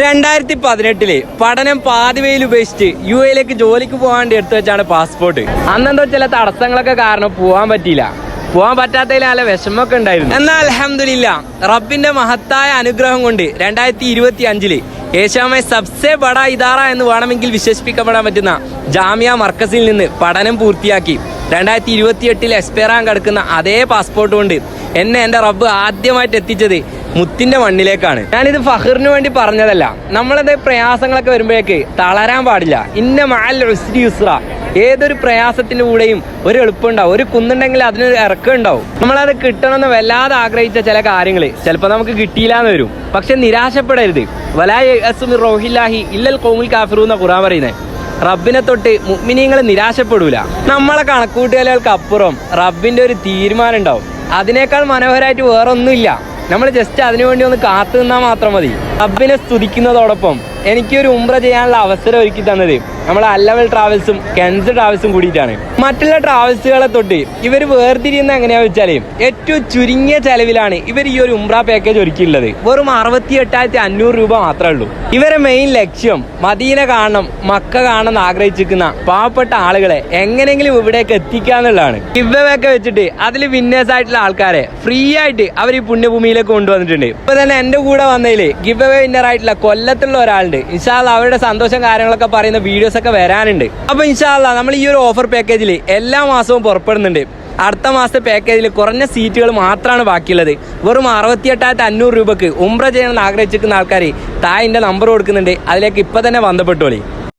2018 പഠനം പാതിവയിൽ ഉപേക്ഷിച്ച് UAE ജോലിക്ക് പോകാൻ വേണ്ടി എടുത്തു വെച്ചാണ് പാസ്പോർട്ട്. അന്നെന്തോ ചില തടസ്സങ്ങളൊക്കെ കാരണം പോകാൻ പറ്റിയില്ല. പോകാൻ പറ്റാത്തതിൽ നല്ല വിഷമമൊക്കെ ഉണ്ടായിരുന്നു. എന്നാൽ അൽഹംദുലില്ലാ റബ്ബിന്റെ മഹത്തായ അനുഗ്രഹം കൊണ്ട് 2025 ഏഷ്യാമെ സബ്സെ ബഡ ഇദാറ എന്ന് വേണമെങ്കിൽ വിശേഷിപ്പിക്കപ്പെടാൻ പറ്റുന്ന ജാമിയ മർക്കസിൽ നിന്ന് പഠനം പൂർത്തിയാക്കി 2028 എക്സ്പയറാൻ കിടക്കുന്ന അതേ പാസ്പോർട്ട് കൊണ്ട് എന്നെ എൻ്റെ റബ്ബ് ആദ്യമായിട്ട് എത്തിച്ചത് മുത്തിന്റെ മണ്ണിലേക്കാണ്. ഞാനിത് ഫഖറിന് വേണ്ടി പറഞ്ഞതല്ല. നമ്മളത് പ്രയാസങ്ങളൊക്കെ വരുമ്പോഴേക്ക് തളരാൻ പാടില്ല. ഇന്ന മഅൽ ഉസ്രി യുസ്ര. ഏതൊരു പ്രയാസത്തിന്റെ കൂടെയും ഒരു എളുപ്പമുണ്ടാവും. ഒരു കുന്നുണ്ടെങ്കിൽ അതിനൊരു ഇറക്കം ഉണ്ടാവും. നമ്മളത് കിട്ടണമെന്ന് വല്ലാതെ ആഗ്രഹിച്ച ചില കാര്യങ്ങൾ ചിലപ്പോൾ നമുക്ക് കിട്ടിയില്ലാന്ന് വരും. പക്ഷെ നിരാശപ്പെടരുത്. വലാ യഅ്സു മിർ റൗഹില്ലാഹി ഇല്ലൽ ഖൗമുൽ കാഫിറൂൻ എന്ന് ഖുർആൻ പറയുന്നത്. റബ്ബിനെ തൊട്ട് മുഅ്മിനീങ്ങൾ നിരാശപ്പെടൂല. നമ്മളെ കണക്കൂട്ടുകൾക്ക് അപ്പുറം റബ്ബിന്റെ ഒരു തീരുമാനം ഉണ്ടാവും. അതിനേക്കാൾ മനോഹരമായിട്ട് വേറൊന്നുമില്ല. നമ്മൾ ജസ്റ്റ് അതിനുവേണ്ടി ഒന്ന് കാത്തു നിന്നാൽ മാത്രം മതി. റബ്ബിനെ സ്തുതിക്കുന്നതോടൊപ്പം എനിക്കൊരു ഉംറ ചെയ്യാനുള്ള അവസരം ഒരുക്കി തന്നത് നമ്മളെ അല്ലവൽ ട്രാവൽസും കെൻസ് ട്രാവൽസും കൂടിയിട്ടാണ്. മറ്റുള്ള ട്രാവൽസുകളെ തൊട്ട് ഇവർ വേർതിരിയുന്ന എങ്ങനെയാണെന്ന് വെച്ചാൽ ഏറ്റവും ചുരുങ്ങിയ ചെലവിലാണ് ഇവർ ഈ ഒരു ഉംറ പാക്കേജ് ഒരുക്കിയിട്ടുള്ളത്. വെറും 68,500 രൂപ മാത്രമേ ഉള്ളൂ. ഇവരെ മെയിൻ ലക്ഷ്യം മദീന കാണണം, മക്ക കാണണം ആഗ്രഹിച്ചിരിക്കുന്ന പാവപ്പെട്ട ആളുകളെ എങ്ങനെയെങ്കിലും ഇവിടേക്ക് എത്തിക്കുക എന്നുള്ളതാണ്. ഗിവ്അവേയൊക്കെ വെച്ചിട്ട് അതിൽ വിന്നേഴ്സ് ആയിട്ടുള്ള ആൾക്കാരെ ഫ്രീ ആയിട്ട് അവർ ഈ പുണ്യഭൂമിയിലേക്ക് കൊണ്ടുവന്നിട്ടുണ്ട്. ഇപ്പൊ തന്നെ എന്റെ കൂടെ വന്നതിൽ ഗിവ്അവേ വിന്നർ ആയിട്ടുള്ള കൊല്ലത്തുള്ള ഒരാളുണ്ട്. ഇൻഷാ അല്ലാഹ് അവരുടെ സന്തോഷം കാര്യങ്ങളൊക്കെ പറയുന്ന വീഡിയോസ് ഒക്കെ വരാനുണ്ട്. അപ്പൊ ഇൻഷാ അല്ലാഹ് നമ്മൾ ഈ ഒരു ഓഫർ പാക്കേജിൽ എല്ലാ മാസവും പുറപ്പെടുന്നുണ്ട്. അടുത്ത മാസത്തെ പാക്കേജിൽ കുറഞ്ഞ സീറ്റുകൾ മാത്രമാണ് ബാക്കിയുള്ളത്. വെറും 68,500 രൂപക്ക് ഉംറ ചെയ്യണമെന്ന് ആഗ്രഹിച്ചിരിക്കുന്ന ആൾക്കാർ താഴെ നമ്പർ കൊടുക്കുന്നുണ്ട്. അതിലേക്ക് ഇപ്പൊ തന്നെ ബന്ധപ്പെട്ടോളി.